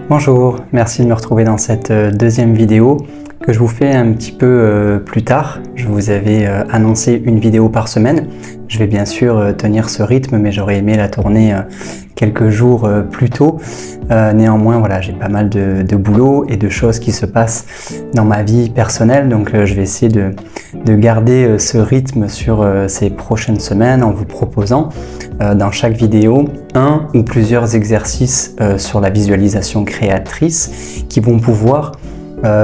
Bonjour, merci de me retrouver dans cette deuxième vidéo que je vous fais un petit peu plus tard. Je vous avais annoncé une vidéo par semaine. Je vais bien sûr tenir ce rythme, mais j'aurais aimé la tourner quelques jours plus tôt. Néanmoins, voilà, j'ai pas mal de boulot et de choses qui se passent dans ma vie personnelle, donc je vais essayer de garder ce rythme sur ces prochaines semaines en vous proposant dans chaque vidéo un ou plusieurs exercices sur la visualisation créatrice qui vont pouvoir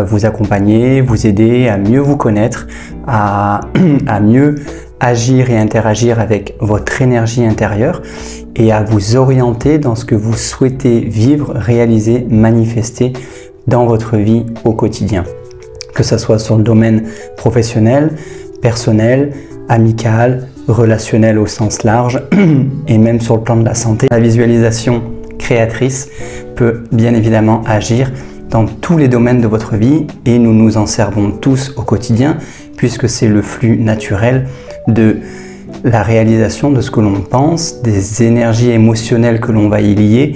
vous accompagner, vous aider à mieux vous connaître, à mieux agir et interagir avec votre énergie intérieure et à vous orienter dans ce que vous souhaitez vivre, réaliser, manifester dans votre vie au quotidien. Que ce soit sur le domaine professionnel, personnel, amical, relationnel au sens large et même sur le plan de la santé. La visualisation créatrice peut bien évidemment agir dans tous les domaines de votre vie et nous nous en servons tous au quotidien puisque c'est le flux naturel de la réalisation de ce que l'on pense, des énergies émotionnelles que l'on va y lier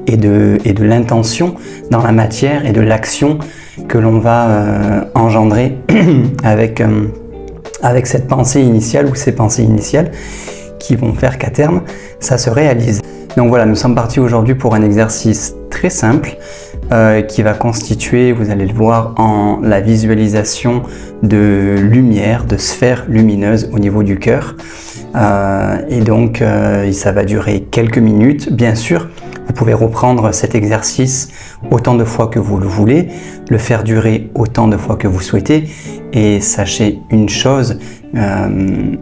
et de l'intention dans la matière et de l'action que l'on va engendrer avec cette pensée initiale ou ces pensées initiales qui vont faire qu'à terme, ça se réalise. Donc voilà, nous sommes partis aujourd'hui pour un exercice très simple qui va constituer, vous allez le voir, en la visualisation de lumière, de sphères lumineuses au niveau du cœur. Et donc, ça va durer quelques minutes. Bien sûr, vous pouvez reprendre cet exercice autant de fois que vous le voulez, le faire durer autant de fois que vous souhaitez. Et sachez une chose,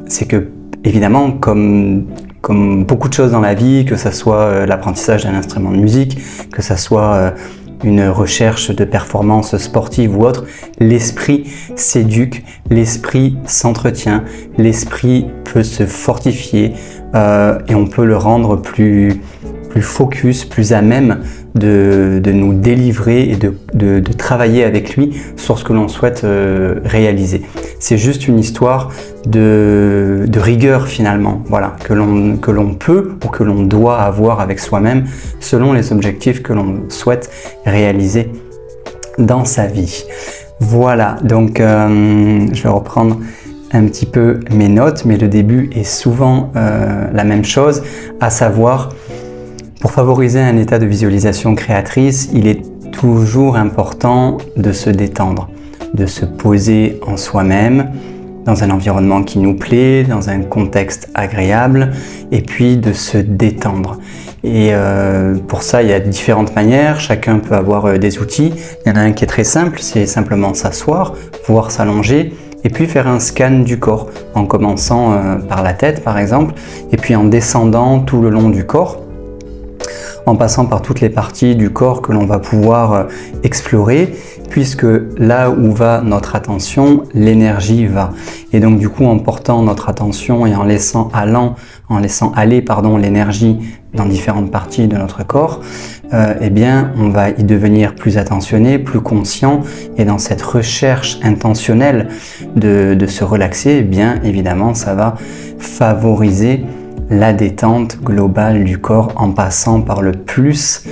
c'est que, évidemment, comme beaucoup de choses dans la vie, que ce soit l'apprentissage d'un instrument de musique, que ce soit une recherche de performance sportive ou autre, l'esprit s'éduque, l'esprit s'entretient, l'esprit peut se fortifier et on peut le rendre plus focus, plus à même de nous délivrer et de travailler avec lui sur ce que l'on souhaite réaliser. C'est juste une histoire de rigueur finalement, voilà, que l'on peut ou que l'on doit avoir avec soi-même selon les objectifs que l'on souhaite réaliser dans sa vie. Voilà, donc je vais reprendre un petit peu mes notes, mais le début est souvent la même chose, à savoir, pour favoriser un état de visualisation créatrice, il est toujours important de se détendre, de se poser en soi-même, dans un environnement qui nous plaît, dans un contexte agréable, et puis de se détendre. Et pour ça, il y a différentes manières, chacun peut avoir des outils. Il y en a un qui est très simple, c'est simplement s'asseoir, voire s'allonger, et puis faire un scan du corps, en commençant par la tête par exemple, et puis en descendant tout le long du corps, en passant par toutes les parties du corps que l'on va pouvoir explorer, puisque là où va notre attention, l'énergie va. Et donc du coup, en portant notre attention et en laissant aller l'énergie dans différentes parties de notre corps, eh bien, on va y devenir plus attentionné, plus conscient, et dans cette recherche intentionnelle de se relaxer, eh bien évidemment, ça va favoriser la détente globale du corps en passant par le plus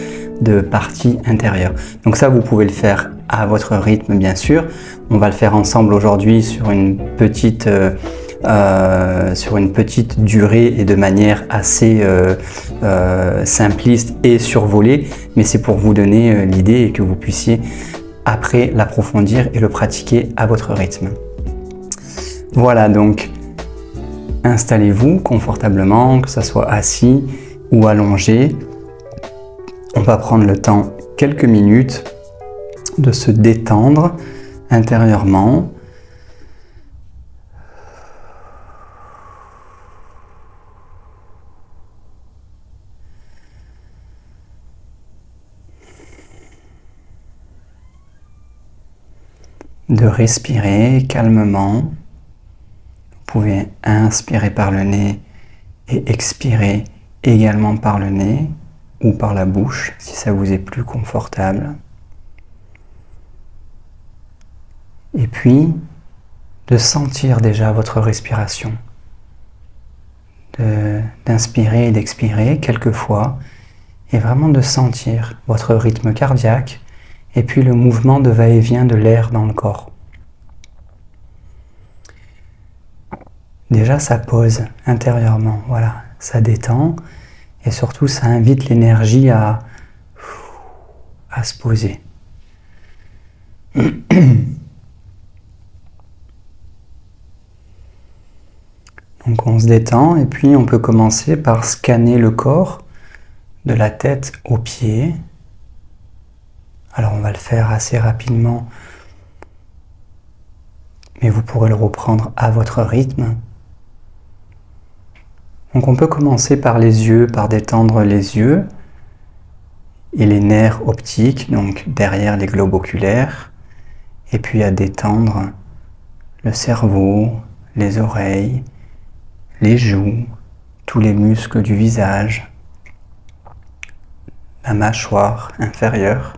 de parties intérieures. Donc ça, vous pouvez le faire à votre rythme, bien sûr. On va le faire ensemble aujourd'hui sur une petite durée et de manière assez simpliste et survolée, mais c'est pour vous donner l'idée et que vous puissiez après l'approfondir et le pratiquer à votre rythme. Voilà, donc installez-vous confortablement, que ce soit assis ou allongé. On va prendre le temps, quelques minutes, de se détendre intérieurement. De respirer calmement. Vous pouvez inspirer par le nez et expirer également par le nez ou par la bouche si ça vous est plus confortable. Et puis, de sentir déjà votre respiration. D'inspirer et d'expirer quelques fois et vraiment de sentir votre rythme cardiaque et puis le mouvement de va-et-vient de l'air dans le corps. Déjà, ça pose intérieurement, voilà, ça détend et surtout ça invite l'énergie à se poser. Donc on se détend et puis on peut commencer par scanner le corps de la tête aux pieds. Alors on va le faire assez rapidement, mais vous pourrez le reprendre à votre rythme. Donc on peut commencer par les yeux, par détendre les yeux et les nerfs optiques, donc derrière les globes oculaires, et puis à détendre le cerveau, les oreilles, les joues, tous les muscles du visage, la mâchoire inférieure.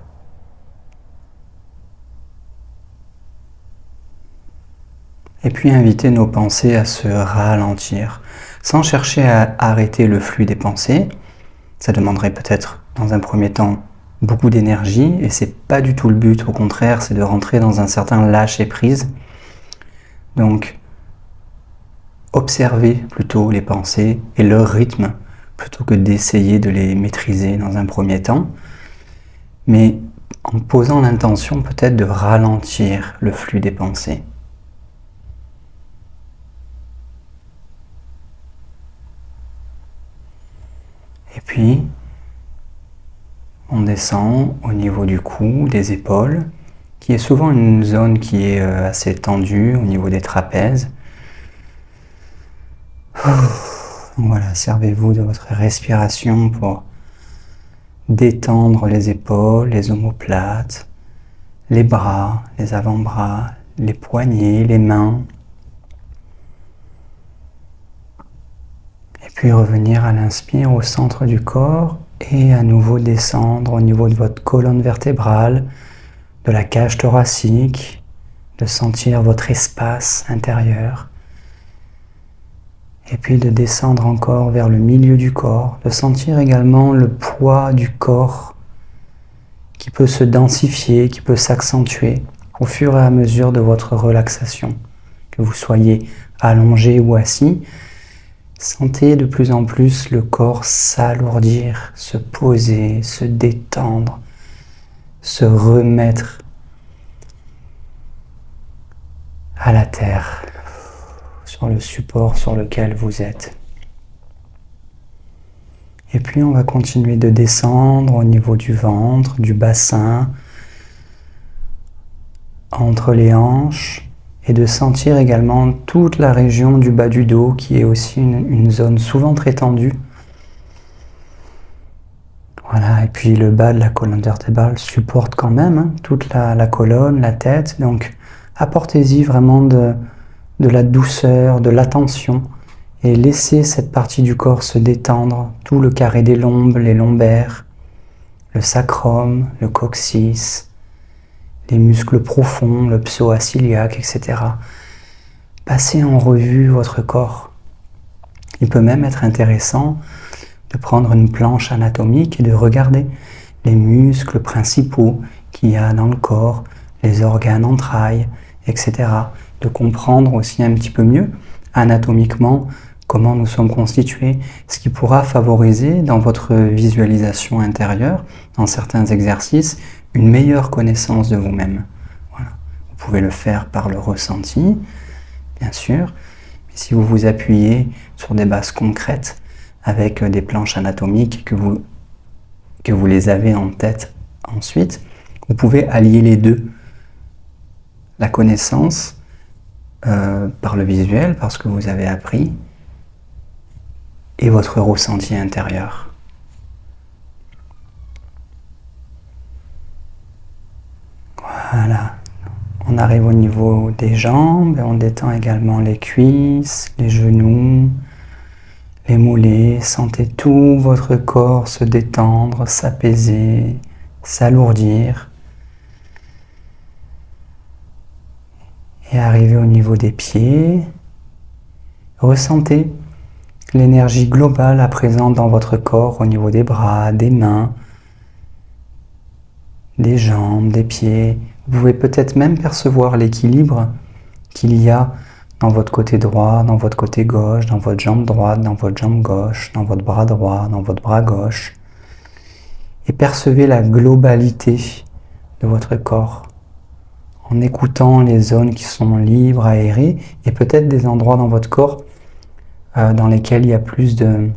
Et puis inviter nos pensées à se ralentir, sans chercher à arrêter le flux des pensées. Ça demanderait peut-être dans un premier temps beaucoup d'énergie et c'est pas du tout le but, au contraire c'est de rentrer dans un certain lâcher-prise. Donc observez plutôt les pensées et leur rythme plutôt que d'essayer de les maîtriser dans un premier temps, mais en posant l'intention peut-être de ralentir le flux des pensées. Et puis, on descend au niveau du cou, des épaules, qui est souvent une zone qui est assez tendue au niveau des trapèzes. Donc voilà, servez-vous de votre respiration pour détendre les épaules, les omoplates, les bras, les avant-bras, les poignets, les mains. Et puis revenir à l'inspire au centre du corps et à nouveau descendre au niveau de votre colonne vertébrale, de la cage thoracique, de sentir votre espace intérieur. Et puis de descendre encore vers le milieu du corps, de sentir également le poids du corps qui peut se densifier, qui peut s'accentuer au fur et à mesure de votre relaxation. Que vous soyez allongé ou assis, sentez de plus en plus le corps s'alourdir, se poser, se détendre, se remettre à la terre, sur le support sur lequel vous êtes. Et puis on va continuer de descendre au niveau du ventre, du bassin, entre les hanches, et de sentir également toute la région du bas du dos qui est aussi une zone souvent très tendue. Voilà, et puis le bas de la colonne vertébrale supporte quand même toute la colonne, la tête, donc apportez-y vraiment de la douceur, de l'attention et laissez cette partie du corps se détendre, tout le carré des lombes, les lombaires, le sacrum, le coccyx, les muscles profonds, le psoas iliaque, etc. Passez en revue votre corps. Il peut même être intéressant de prendre une planche anatomique et de regarder les muscles principaux qu'il y a dans le corps, les organes entrailles, etc. De comprendre aussi un petit peu mieux anatomiquement comment nous sommes constitués, ce qui pourra favoriser dans votre visualisation intérieure, dans certains exercices, une meilleure connaissance de vous-même. Voilà. Vous pouvez le faire par le ressenti, bien sûr, mais si vous vous appuyez sur des bases concrètes avec des planches anatomiques que vous les avez en tête ensuite, vous pouvez allier les deux. La connaissance par le visuel, par ce que vous avez appris, et votre ressenti intérieur. Voilà. On arrive au niveau des jambes et on détend également les cuisses, les genoux, les mollets. Sentez tout votre corps se détendre, s'apaiser, s'alourdir. Et arriver au niveau des pieds. Ressentez l'énergie globale à présent dans votre corps au niveau des bras, des mains, des jambes, des pieds. Vous pouvez peut-être même percevoir l'équilibre qu'il y a dans votre côté droit, dans votre côté gauche, dans votre jambe droite, dans votre jambe gauche, dans votre bras droit, dans votre bras gauche. Et percevez la globalité de votre corps en écoutant les zones qui sont libres, aérées, et peut-être des endroits dans votre corps dans lesquels il y a plus de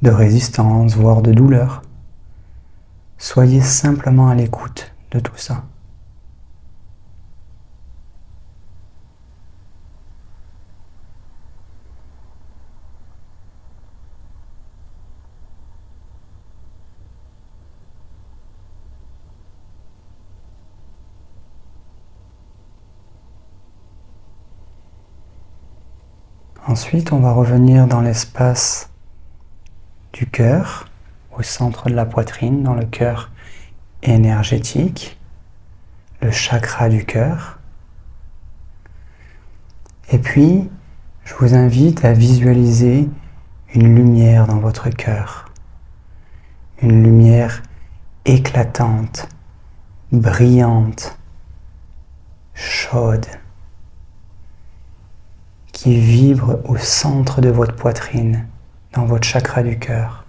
résistance, voire de douleur. Soyez simplement à l'écoute de tout ça. Ensuite, on va revenir dans l'espace du cœur, au centre de la poitrine, dans le cœur énergétique, le chakra du cœur. Et puis, je vous invite à visualiser une lumière dans votre cœur, une lumière éclatante, brillante, chaude, qui vibre au centre de votre poitrine, dans votre chakra du cœur.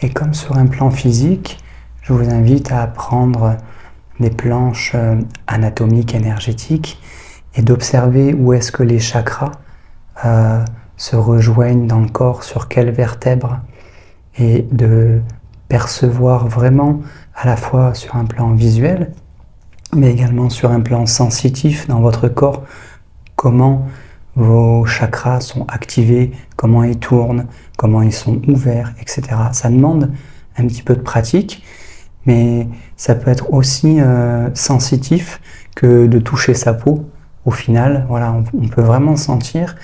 Et comme sur un plan physique, je vous invite à prendre des planches anatomiques énergétiques et d'observer où est-ce que les chakras se rejoignent dans le corps, sur quelles vertèbres, et de percevoir vraiment à la fois sur un plan visuel, mais également sur un plan sensitif dans votre corps, comment vos chakras sont activés, comment ils tournent, comment ils sont ouverts, etc. Ça demande un petit peu de pratique, mais ça peut être aussi sensitif que de toucher sa peau. Au final, voilà, on peut vraiment sentir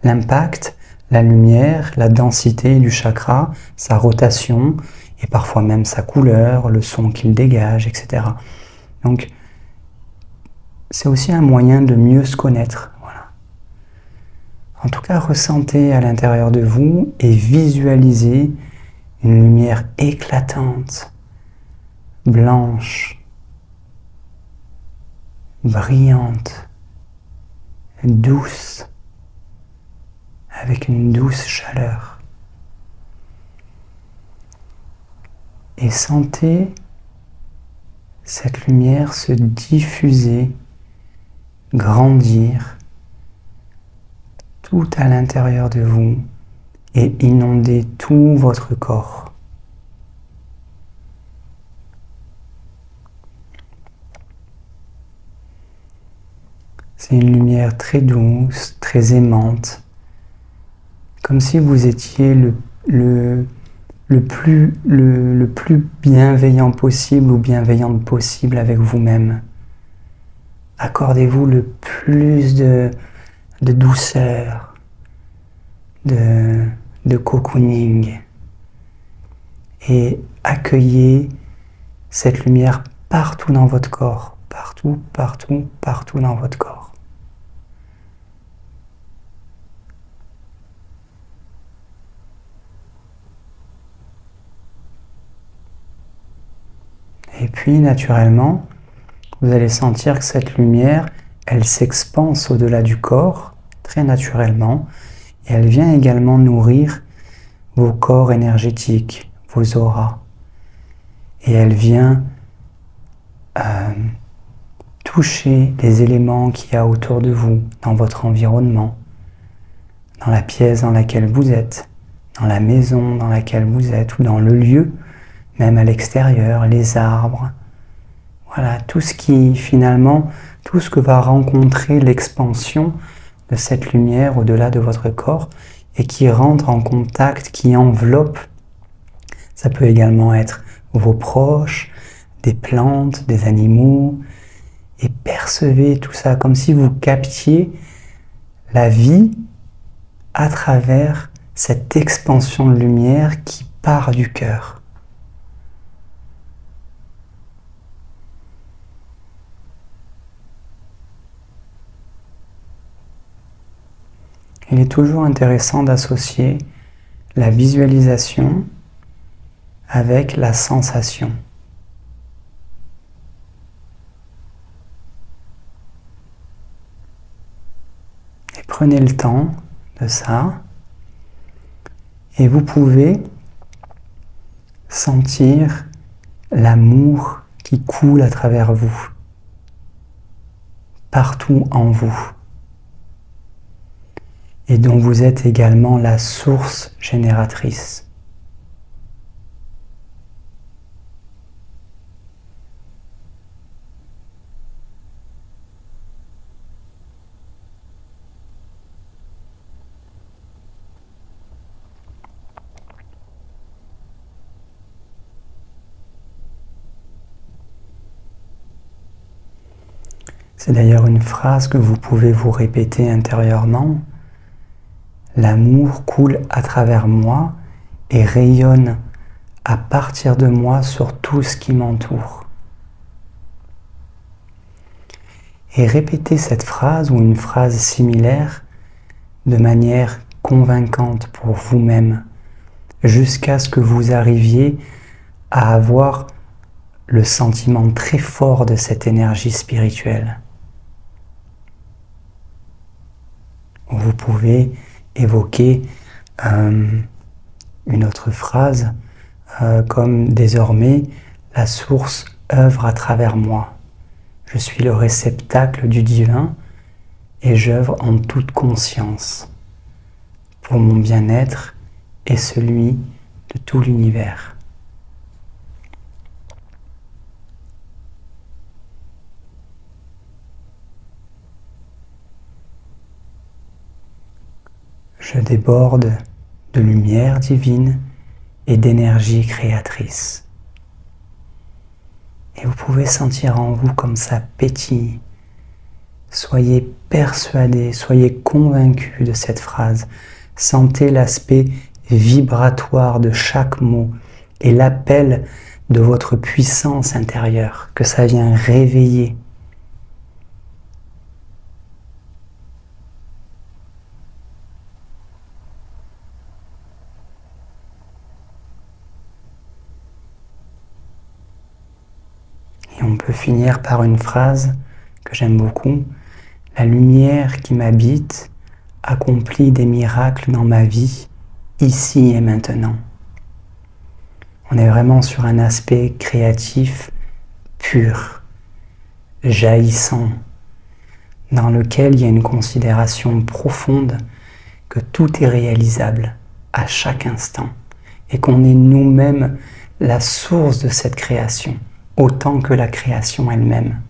l'impact, la lumière, la densité du chakra, sa rotation, et parfois même sa couleur, le son qu'il dégage, etc. Donc, c'est aussi un moyen de mieux se connaître. Voilà. En tout cas, ressentez à l'intérieur de vous et visualisez une lumière éclatante, blanche, brillante, douce, avec une douce chaleur. Et sentez cette lumière se diffuser, grandir, tout à l'intérieur de vous et inonder tout votre corps. C'est une lumière très douce, très aimante, comme si vous étiez le plus bienveillant possible ou bienveillante possible avec vous-même. Accordez-vous le plus de douceur, de cocooning, et accueillez cette lumière partout dans votre corps, partout, partout, partout dans votre corps. Et puis, naturellement, vous allez sentir que cette lumière, elle s'expanse au-delà du corps, très naturellement, et elle vient également nourrir vos corps énergétiques, vos auras. Et elle vient toucher les éléments qu'il y a autour de vous, dans votre environnement, dans la pièce dans laquelle vous êtes, dans la maison dans laquelle vous êtes, ou dans le lieu, même à l'extérieur, les arbres. Voilà, tout ce qui finalement, tout ce que va rencontrer l'expansion de cette lumière au-delà de votre corps et qui rentre en contact, qui enveloppe. Ça peut également être vos proches, des plantes, des animaux, et percevez tout ça comme si vous captiez la vie à travers cette expansion de lumière qui part du cœur. Il est toujours intéressant d'associer la visualisation avec la sensation. Et prenez le temps de ça et vous pouvez sentir l'amour qui coule à travers vous, partout en vous, et dont vous êtes également la source génératrice. C'est d'ailleurs une phrase que vous pouvez vous répéter intérieurement. L'amour coule à travers moi et rayonne à partir de moi sur tout ce qui m'entoure. Et répétez cette phrase ou une phrase similaire de manière convaincante pour vous-même, jusqu'à ce que vous arriviez à avoir le sentiment très fort de cette énergie spirituelle. Vous pouvez évoquer une autre phrase comme « Désormais, la source œuvre à travers moi. Je suis le réceptacle du divin et j'œuvre en toute conscience pour mon bien-être et celui de tout l'univers. » Je déborde de lumière divine et d'énergie créatrice. Et vous pouvez sentir en vous comme ça pétille. Soyez persuadés, soyez convaincus de cette phrase. Sentez l'aspect vibratoire de chaque mot et l'appel de votre puissance intérieure, que ça vient réveiller. Et on peut finir par une phrase que j'aime beaucoup. La lumière qui m'habite accomplit des miracles dans ma vie, ici et maintenant. On est vraiment sur un aspect créatif pur, jaillissant, dans lequel il y a une considération profonde que tout est réalisable à chaque instant et qu'on est nous-mêmes la source de cette création, autant que la création elle-même.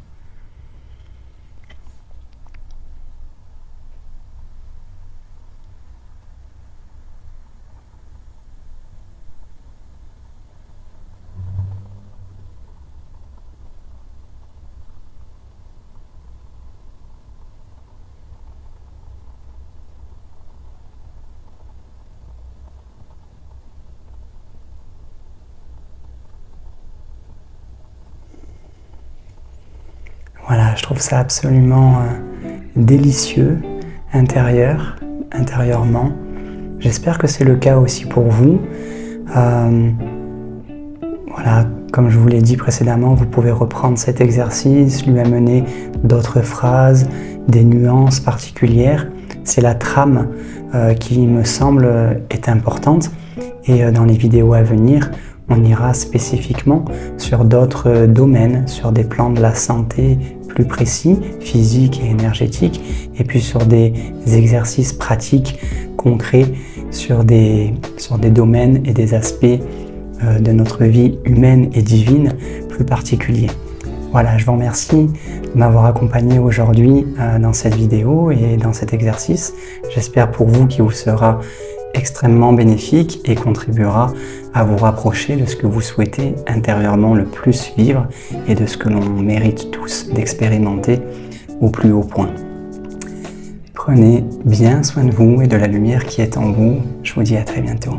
Voilà, je trouve ça absolument délicieux, intérieurement. J'espère que c'est le cas aussi pour vous. Voilà, comme je vous l'ai dit précédemment, vous pouvez reprendre cet exercice, lui amener d'autres phrases, des nuances particulières. C'est la trame qui me semble est importante. Et dans les vidéos à venir, on ira spécifiquement sur d'autres domaines, sur des plans de la santé plus précis, physiques et énergétiques, et puis sur des exercices pratiques, concrets, sur des domaines et des aspects de notre vie humaine et divine plus particuliers. Voilà, je vous remercie de m'avoir accompagné aujourd'hui dans cette vidéo et dans cet exercice. J'espère pour vous qu'il vous sera extrêmement bénéfique et contribuera à vous rapprocher de ce que vous souhaitez intérieurement le plus vivre et de ce que l'on mérite tous d'expérimenter au plus haut point. Prenez bien soin de vous et de la lumière qui est en vous. Je vous dis à très bientôt.